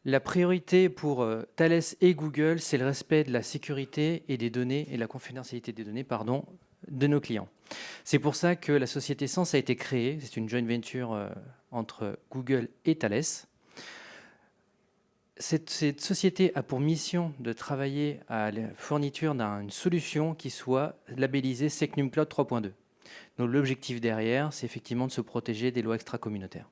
La priorité pour Thales et Google, c'est le respect de la sécurité et des données et la confidentialité des données, pardon, de nos clients. C'est pour ça que la société Sens a été créée. C'est une joint venture entre Google et Thales. Cette société a pour mission de travailler à la fourniture d'une solution qui soit labellisée Secnum Cloud 3.2. Donc l'objectif derrière, c'est effectivement de se protéger des lois extracommunautaires.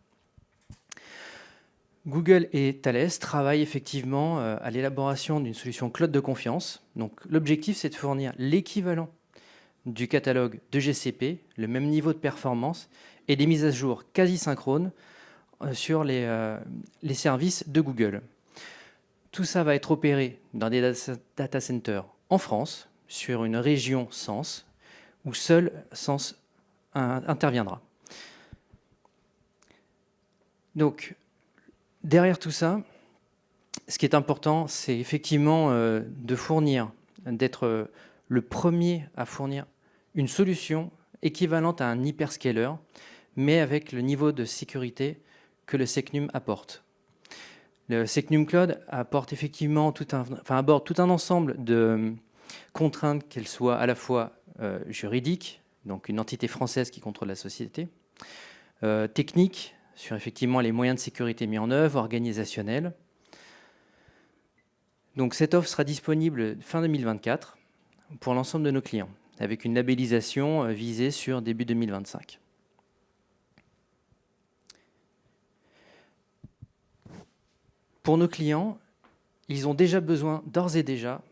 Google et Thales travaillent effectivement à l'élaboration d'une solution cloud de confiance. Donc l'objectif, c'est de fournir l'équivalent du catalogue de GCP, le même niveau de performance et des mises à jour quasi synchrones sur les services de Google. Tout ça va être opéré dans des data centers en France, sur une région Sens, où seul Sens interviendra. Donc, derrière tout ça, ce qui est important, c'est effectivement de fournir, d'être le premier à fournir une solution équivalente à un hyperscaler, mais avec le niveau de sécurité que le Secnum apporte. Le Secnum Cloud apporte effectivement aborde tout un ensemble de contraintes, qu'elles soient à la fois juridiques, donc une entité française qui contrôle la société, techniques, sur effectivement les moyens de sécurité mis en œuvre, organisationnels. Donc cette offre sera disponible fin 2024 pour l'ensemble de nos clients, avec une labellisation visée sur début 2025. Pour nos clients, ils ont déjà besoin, d'ores et déjà,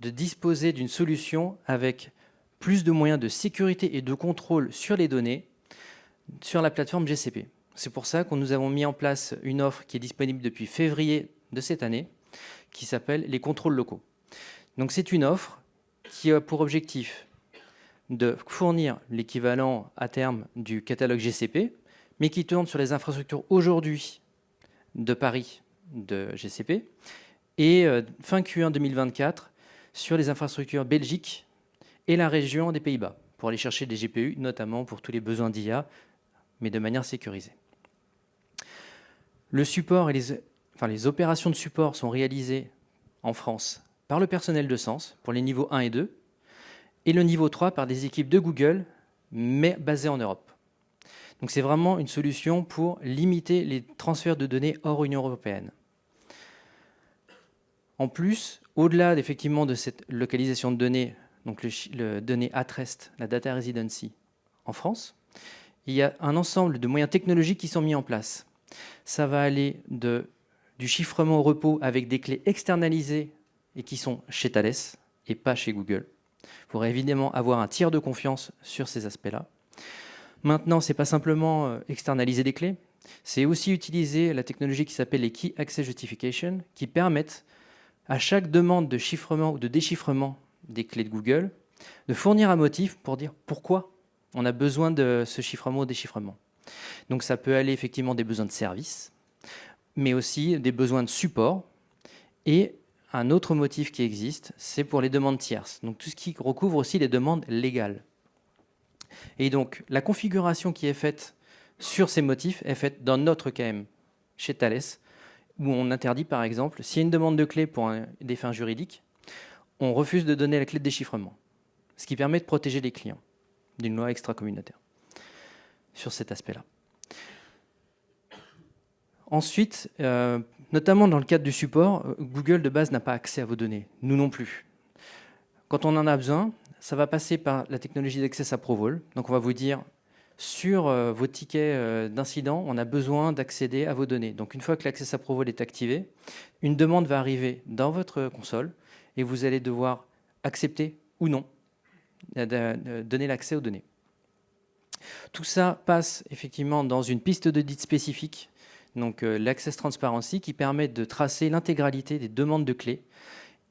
de disposer d'une solution avec plus de moyens de sécurité et de contrôle sur les données sur la plateforme GCP. C'est pour ça que nous avons mis en place une offre qui est disponible depuis février de cette année, qui s'appelle les contrôles locaux. Donc c'est une offre qui a pour objectif de fournir l'équivalent à terme du catalogue GCP, mais qui tourne sur les infrastructures aujourd'hui de Paris de GCP, et fin Q1 2024 sur les infrastructures Belgique et la région des Pays-Bas, pour aller chercher des GPU, notamment pour tous les besoins d'IA, mais de manière sécurisée. Le support et les opérations de support sont réalisées en France par le personnel de Sens pour les niveaux 1 et 2, et le niveau 3 par des équipes de Google, mais basées en Europe. Donc c'est vraiment une solution pour limiter les transferts de données hors Union européenne. En plus, au-delà effectivement de cette localisation de données, donc le données at rest, la data residency en France, il y a un ensemble de moyens technologiques qui sont mis en place. Ça va aller du chiffrement au repos avec des clés externalisées et qui sont chez Thales et pas chez Google, pour évidemment avoir un tiers de confiance sur ces aspects-là. Maintenant, ce n'est pas simplement externaliser des clés, c'est aussi utiliser la technologie qui s'appelle les Key Access Justification, qui permettent à chaque demande de chiffrement ou de déchiffrement des clés de Google de fournir un motif pour dire pourquoi on a besoin de ce chiffrement ou déchiffrement. Donc ça peut aller effectivement des besoins de service, mais aussi des besoins de support. Et un autre motif qui existe, c'est pour les demandes tierces. Donc tout ce qui recouvre aussi les demandes légales. Et donc la configuration qui est faite sur ces motifs est faite dans notre KM, chez Thales, où on interdit par exemple, s'il y a une demande de clé pour des fins juridiques, on refuse de donner la clé de déchiffrement, ce qui permet de protéger les clients d'une loi extracommunautaire sur cet aspect-là. Ensuite, notamment dans le cadre du support, Google de base n'a pas accès à vos données, nous non plus. Quand on en a besoin, ça va passer par la technologie d'Access Approval. Donc on va vous dire, sur vos tickets d'incident, on a besoin d'accéder à vos données. Donc une fois que l'Access Approval est activé, une demande va arriver dans votre console et vous allez devoir accepter ou non de donner l'accès aux données. Tout ça passe effectivement dans une piste d'audit spécifique, donc l'Access Transparency, qui permet de tracer l'intégralité des demandes de clés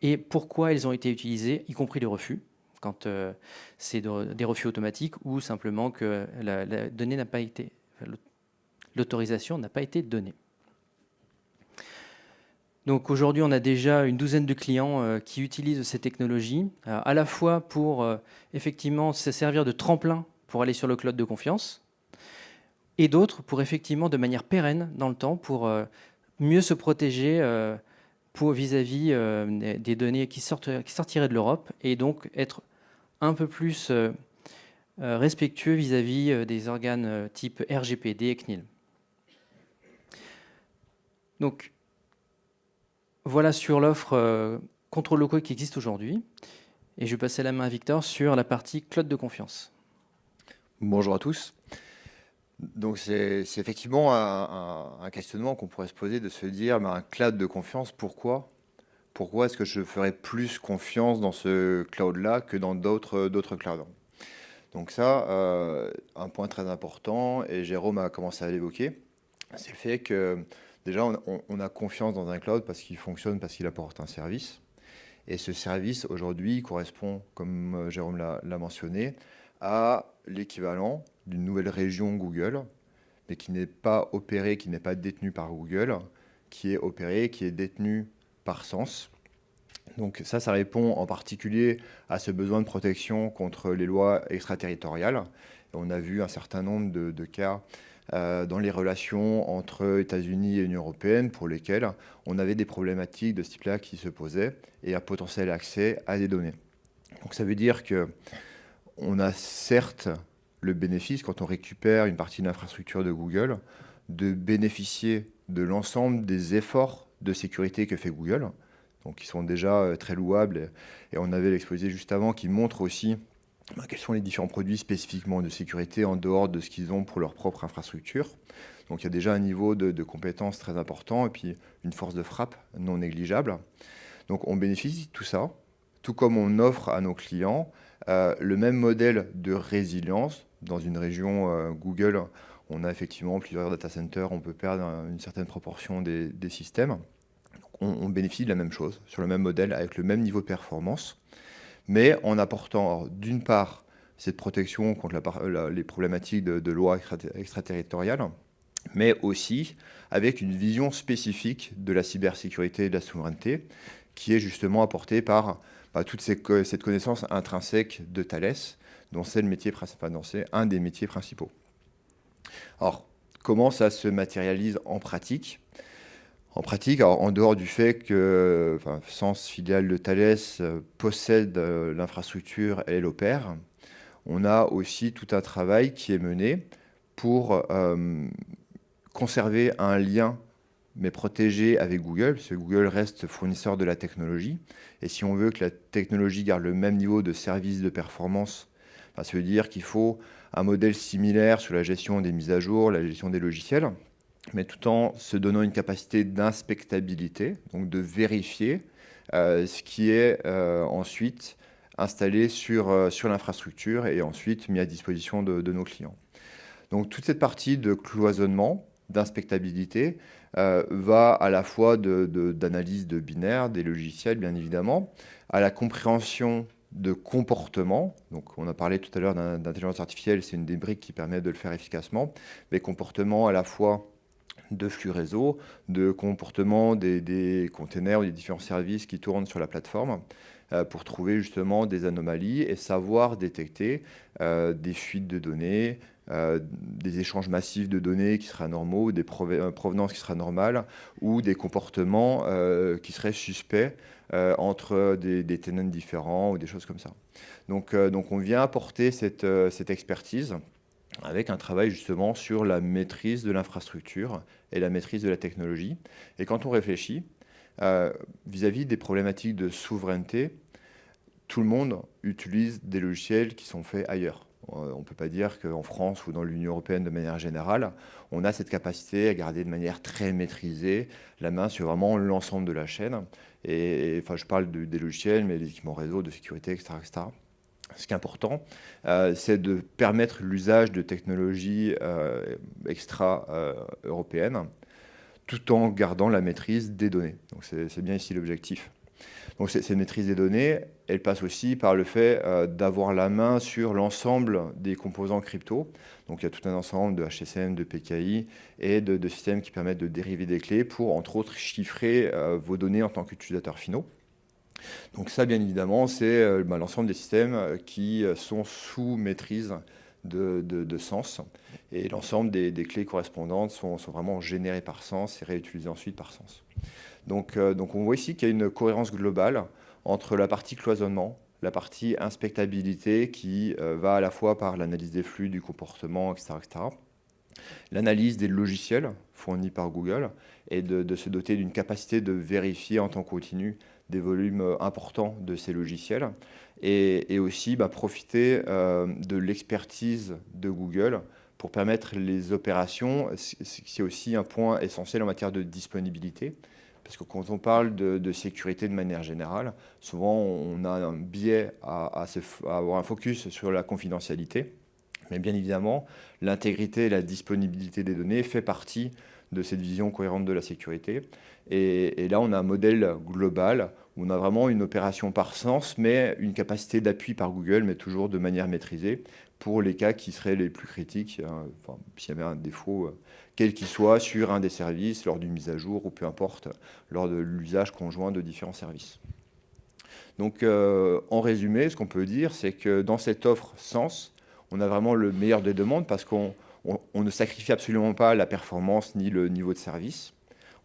et pourquoi elles ont été utilisées, y compris les refus, quand c'est des refus automatiques ou simplement que la donnée n'a pas été, l'autorisation n'a pas été donnée. Donc aujourd'hui, on a déjà une douzaine de clients qui utilisent ces technologies, à la fois pour effectivement se servir de tremplin pour aller sur le cloud de confiance, et d'autres pour effectivement de manière pérenne dans le temps pour mieux se protéger vis-à-vis des données qui sortiraient de l'Europe, et donc être un peu plus respectueux vis-à-vis des organes type RGPD et CNIL. Donc, voilà sur l'offre contrôles locaux qui existe aujourd'hui. Et je vais passer la main à Victor sur la partie cloud de confiance. Bonjour à tous. Donc c'est effectivement un questionnement qu'on pourrait se poser, de se dire, un cloud de confiance, pourquoi est-ce que je ferais plus confiance dans ce cloud-là que dans d'autres clouds? Donc ça, un point très important, et Jérôme a commencé à l'évoquer, c'est le fait que déjà on a confiance dans un cloud parce qu'il fonctionne, parce qu'il apporte un service. Et ce service, aujourd'hui, correspond, comme Jérôme l'a mentionné, à l'équivalent d'une nouvelle région Google, mais qui n'est pas opérée, qui n'est pas détenue par Google, qui est opérée, qui est détenue par Sens. Donc ça répond en particulier à ce besoin de protection contre les lois extraterritoriales. Et on a vu un certain nombre de cas dans les relations entre États-Unis et Union européenne, pour lesquels on avait des problématiques de ce type-là qui se posaient, et un potentiel accès à des données. Donc ça veut dire qu'on a certes le bénéfice, quand on récupère une partie de l'infrastructure de Google, de bénéficier de l'ensemble des efforts de sécurité que fait Google, donc qui sont déjà très louables, et on avait l'exposé juste avant qui montre aussi quels sont les différents produits spécifiquement de sécurité en dehors de ce qu'ils ont pour leur propre infrastructure. Donc il y a déjà un niveau de compétence très important, et puis une force de frappe non négligeable. Donc on bénéficie de tout ça, tout comme on offre à nos clients le même modèle de résilience. Dans une région Google, on a effectivement plusieurs data centers, on peut perdre une certaine proportion des systèmes. On bénéficie de la même chose, sur le même modèle, avec le même niveau de performance, mais en apportant d'une part cette protection contre les problématiques de lois extraterritoriales, mais aussi avec une vision spécifique de la cybersécurité et de la souveraineté, qui est justement apportée par toute cette connaissance intrinsèque de Thales, dont c'est un des métiers principaux. Alors, comment ça se matérialise en pratique ? En pratique, alors, en dehors du fait que Sens, filiale de Thales, possède l'infrastructure et l'opère, on a aussi tout un travail qui est mené pour conserver un lien, mais protégé, avec Google, parce que Google reste fournisseur de la technologie. Et si on veut que la technologie garde le même niveau de service de performance, ça veut dire qu'il faut un modèle similaire sur la gestion des mises à jour, la gestion des logiciels, mais tout en se donnant une capacité d'inspectabilité, donc de vérifier ce qui est ensuite installé sur l'infrastructure et ensuite mis à disposition de nos clients. Donc toute cette partie de cloisonnement, d'inspectabilité, va à la fois d'analyse de binaire, des logiciels bien évidemment, à la compréhension de comportement. Donc on a parlé tout à l'heure d'intelligence artificielle, c'est une des briques qui permet de le faire efficacement, mais comportement à la fois de flux réseau, de comportement des containers ou des différents services qui tournent sur la plateforme, pour trouver justement des anomalies et savoir détecter des fuites de données, des échanges massifs de données qui seraient anormaux, des provenances qui seraient normales, ou des comportements qui seraient suspects entre des tenants différents ou des choses comme ça. Donc on vient apporter cette expertise avec un travail justement sur la maîtrise de l'infrastructure et la maîtrise de la technologie. Et quand on réfléchit vis-à-vis des problématiques de souveraineté, tout le monde utilise des logiciels qui sont faits ailleurs. On ne peut pas dire qu'en France ou dans l'Union européenne de manière générale, on a cette capacité à garder de manière très maîtrisée la main sur vraiment l'ensemble de la chaîne. Et je parle des logiciels, mais des équipements réseau, de sécurité, etc., etc. Ce qui est important, c'est de permettre l'usage de technologies extra-européennes, tout en gardant la maîtrise des données. Donc c'est bien ici l'objectif. Donc cette maîtrise des données, elle passe aussi par le fait d'avoir la main sur l'ensemble des composants crypto. Donc il y a tout un ensemble de HSM, de PKI et de systèmes qui permettent de dériver des clés pour, entre autres, chiffrer vos données en tant qu'utilisateurs finaux. Donc ça, bien évidemment, c'est l'ensemble des systèmes qui sont sous maîtrise de sens. Et l'ensemble des clés correspondantes sont vraiment générées par sens et réutilisées ensuite par sens. Donc on voit ici qu'il y a une cohérence globale entre la partie cloisonnement, la partie inspectabilité qui va à la fois par l'analyse des flux, du comportement, etc., etc., l'analyse des logiciels fournis par Google et de se doter d'une capacité de vérifier en temps continu des volumes importants de ces logiciels et aussi profiter de l'expertise de Google pour permettre les opérations. C'est aussi un point essentiel en matière de disponibilité. Parce que quand on parle de sécurité de manière générale, souvent on a un biais à avoir un focus sur la confidentialité. Mais bien évidemment, l'intégrité et la disponibilité des données fait partie de cette vision cohérente de la sécurité. Et là, on a un modèle global où on a vraiment une opération par sens, mais une capacité d'appui par Google, mais toujours de manière maîtrisée, pour les cas qui seraient les plus critiques, enfin, s'il y avait un défaut, quel qu'il soit, sur un des services, lors d'une mise à jour, ou peu importe, lors de l'usage conjoint de différents services. Donc, en résumé, ce qu'on peut dire, c'est que dans cette offre Sens, on a vraiment le meilleur des deux mondes parce qu'on ne sacrifie absolument pas la performance ni le niveau de service.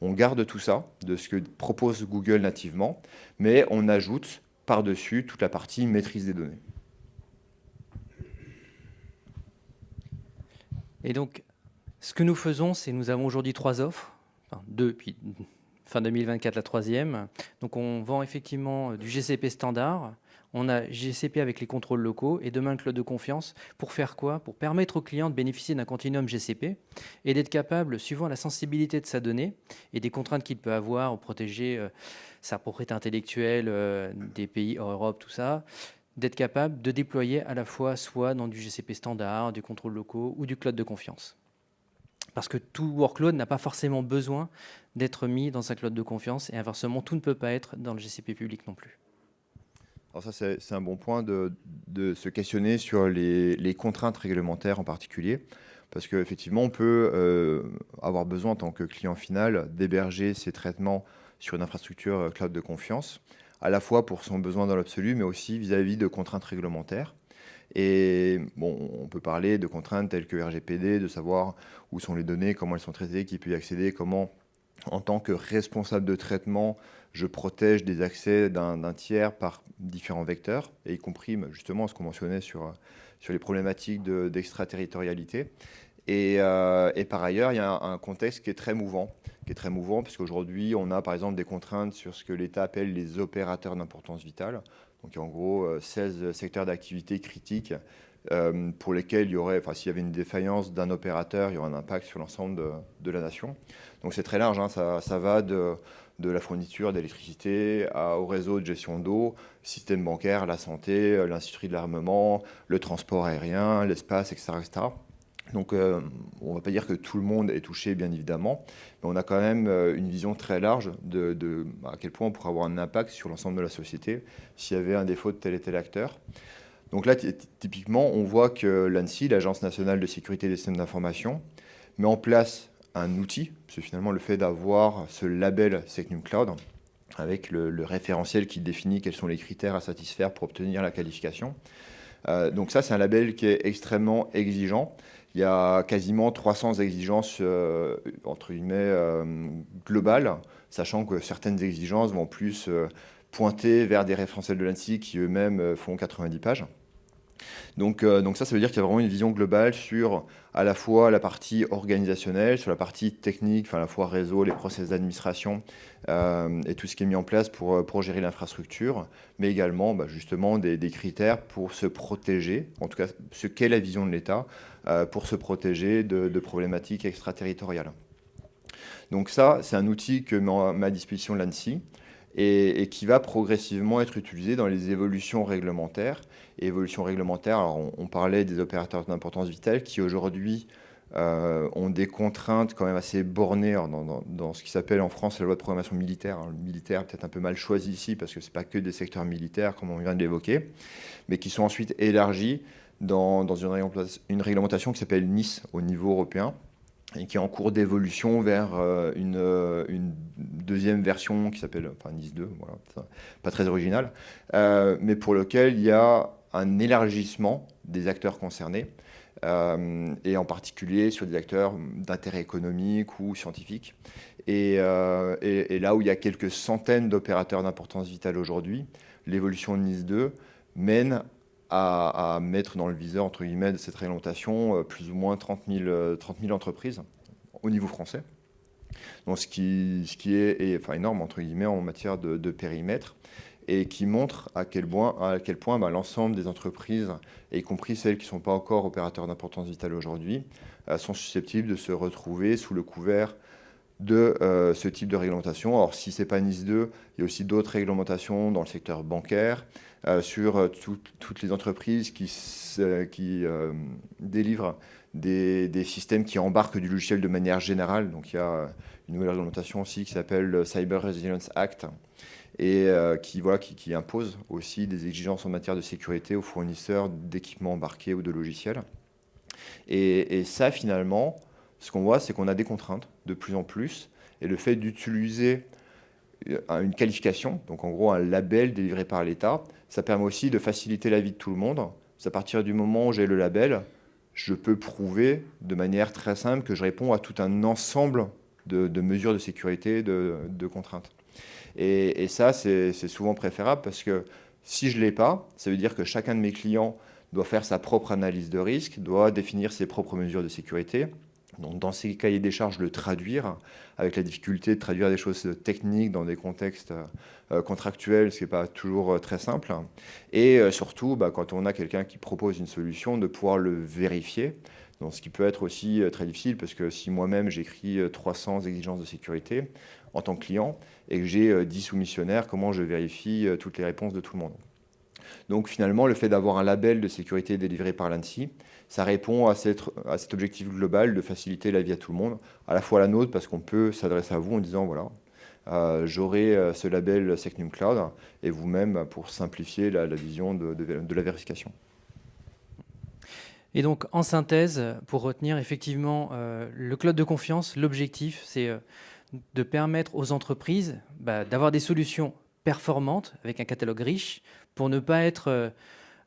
On garde tout ça de ce que propose Google nativement, mais on ajoute par-dessus toute la partie maîtrise des données. Et donc, ce que nous faisons, c'est nous avons aujourd'hui 3 offres, enfin 2, puis fin 2024 la 3e. Donc on vend effectivement du GCP standard, on a GCP avec les contrôles locaux et demain le cloud de confiance. Pour faire quoi? Pour permettre au client de bénéficier d'un continuum GCP et d'être capable, suivant la sensibilité de sa donnée et des contraintes qu'il peut avoir pour protéger sa propriété intellectuelle, des pays hors Europe, tout ça, d'être capable de déployer à la fois soit dans du GCP standard, du contrôle locaux ou du cloud de confiance. Parce que tout workload n'a pas forcément besoin d'être mis dans un cloud de confiance et inversement, tout ne peut pas être dans le GCP public non plus. Alors ça, c'est un bon point de se questionner sur les contraintes réglementaires en particulier, parce qu'effectivement, on peut avoir besoin en tant que client final d'héberger ces traitements sur une infrastructure cloud de confiance, à la fois pour son besoin dans l'absolu, mais aussi vis-à-vis de contraintes réglementaires. Et bon, on peut parler de contraintes telles que RGPD, de savoir où sont les données, comment elles sont traitées, qui peut y accéder, comment, en tant que responsable de traitement, je protège des accès d'un tiers par différents vecteurs, et y compris justement ce qu'on mentionnait sur les problématiques d'extraterritorialité. Et par ailleurs, il y a un contexte qui est très mouvant, puisqu'aujourd'hui, on a par exemple des contraintes sur ce que l'État appelle les opérateurs d'importance vitale. Donc, il y a en gros 16 secteurs d'activité critiques pour lesquels il y aurait, enfin, s'il y avait une défaillance d'un opérateur, il y aurait un impact sur l'ensemble de la nation. Donc, c'est très large, hein, ça va de la fourniture d'électricité au réseau de gestion d'eau, système bancaire, la santé, l'industrie de l'armement, le transport aérien, l'espace, etc., etc. Donc, on ne va pas dire que tout le monde est touché, bien évidemment, mais on a quand même une vision très large de à quel point on pourrait avoir un impact sur l'ensemble de la société s'il y avait un défaut de tel et tel acteur. Donc là, typiquement, on voit que l'ANSSI, l'Agence nationale de sécurité des systèmes d'information, met en place un outil, parce que finalement, le fait d'avoir ce label SecNumCloud, avec le référentiel qui définit quels sont les critères à satisfaire pour obtenir la qualification. Donc ça, c'est un label qui est extrêmement exigeant. Il y a quasiment 300 exigences, entre guillemets, globales, sachant que certaines exigences vont plus pointer vers des référentiels de l'ANSSI qui eux-mêmes font 90 pages. Donc ça veut dire qu'il y a vraiment une vision globale sur à la fois la partie organisationnelle, sur la partie technique, enfin à la fois réseau, les process d'administration et tout ce qui est mis en place pour gérer l'infrastructure, mais également justement des critères pour se protéger, en tout cas ce qu'est la vision de l'État, pour se protéger de problématiques extraterritoriales. Donc ça, c'est un outil que met à disposition l'ANSSI et qui va progressivement être utilisé dans les évolutions réglementaires. Et évolutions réglementaires, alors on parlait des opérateurs d'importance vitale qui aujourd'hui ont des contraintes quand même assez bornées dans ce qui s'appelle en France la loi de programmation militaire. Le militaire peut-être un peu mal choisi ici parce que ce n'est pas que des secteurs militaires comme on vient de l'évoquer, mais qui sont ensuite élargis dans une réglementation qui s'appelle NIS au niveau européen et qui est en cours d'évolution vers une deuxième version qui s'appelle NIS 2, voilà, pas très original, mais pour lequel il y a un élargissement des acteurs concernés et en particulier sur des acteurs d'intérêt économique ou scientifique. Et là où il y a quelques centaines d'opérateurs d'importance vitale aujourd'hui, l'évolution de NIS2 mène à mettre dans le viseur, entre guillemets, de cette réglementation plus ou moins 30 000 entreprises au niveau français. Donc ce qui est enfin, énorme, entre guillemets, en matière de périmètre, et qui montre à quel point l'ensemble des entreprises, y compris celles qui ne sont pas encore opérateurs d'importance vitale aujourd'hui, sont susceptibles de se retrouver sous le couvert de ce type de réglementation. Alors si ce n'est pas NIS2, il y a aussi d'autres réglementations dans le secteur bancaire, sur toutes les entreprises qui délivrent des systèmes qui embarquent du logiciel de manière générale. Donc il y a une nouvelle réglementation aussi qui s'appelle le Cyber Resilience Act, et qui impose aussi des exigences en matière de sécurité aux fournisseurs d'équipements embarqués ou de logiciels. Et ça, finalement, ce qu'on voit, c'est qu'on a des contraintes de plus en plus, et le fait d'utiliser une qualification, donc en gros un label délivré par l'État, ça permet aussi de faciliter la vie de tout le monde. C'est à partir du moment où j'ai le label, je peux prouver de manière très simple que je réponds à tout un ensemble de mesures de sécurité, de contraintes. Et ça, c'est souvent préférable, parce que si je ne l'ai pas, ça veut dire que chacun de mes clients doit faire sa propre analyse de risque, doit définir ses propres mesures de sécurité. Donc dans ces cahiers des charges, le traduire, avec la difficulté de traduire des choses techniques dans des contextes contractuels, ce qui n'est pas toujours très simple. Et surtout, quand on a quelqu'un qui propose une solution, de pouvoir le vérifier. Donc, ce qui peut être aussi très difficile, parce que si moi-même j'écris 300 exigences de sécurité en tant que client, et que j'ai 10 soumissionnaires, comment je vérifie toutes les réponses de tout le monde? Donc finalement, le fait d'avoir un label de sécurité délivré par l'ANSSI, ça répond à cet objectif global de faciliter la vie à tout le monde, à la fois la nôtre, parce qu'on peut s'adresser à vous en disant, voilà, j'aurai ce label Secnum Cloud, et vous-même pour simplifier la vision de la vérification. Et donc, en synthèse, pour retenir effectivement le cloud de confiance, l'objectif, c'est de permettre aux entreprises d'avoir des solutions performantes avec un catalogue riche pour ne pas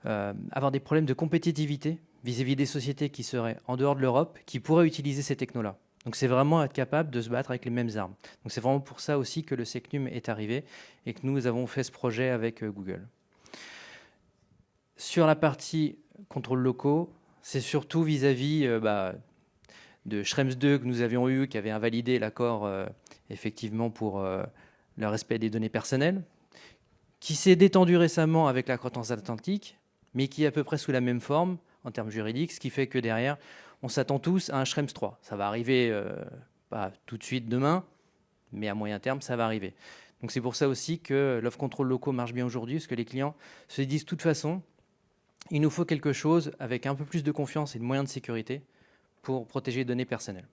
avoir des problèmes de compétitivité vis-à-vis des sociétés qui seraient en dehors de l'Europe, qui pourraient utiliser ces technos-là. Donc, c'est vraiment être capable de se battre avec les mêmes armes. Donc, c'est vraiment pour ça aussi que le Secnum est arrivé et que nous avons fait ce projet avec Google. Sur la partie contrôles locaux, c'est surtout vis-à-vis de Schrems 2 que nous avions eu, qui avait invalidé l'accord effectivement pour le respect des données personnelles, qui s'est détendu récemment avec l'accord transatlantique, mais qui est à peu près sous la même forme en termes juridiques, ce qui fait que derrière, on s'attend tous à un Schrems 3. Ça va arriver pas tout de suite demain, mais à moyen terme, ça va arriver. Donc c'est pour ça aussi que l'offre contrôle locaux marche bien aujourd'hui, parce que les clients se disent de toute façon, il nous faut quelque chose avec un peu plus de confiance et de moyens de sécurité pour protéger les données personnelles.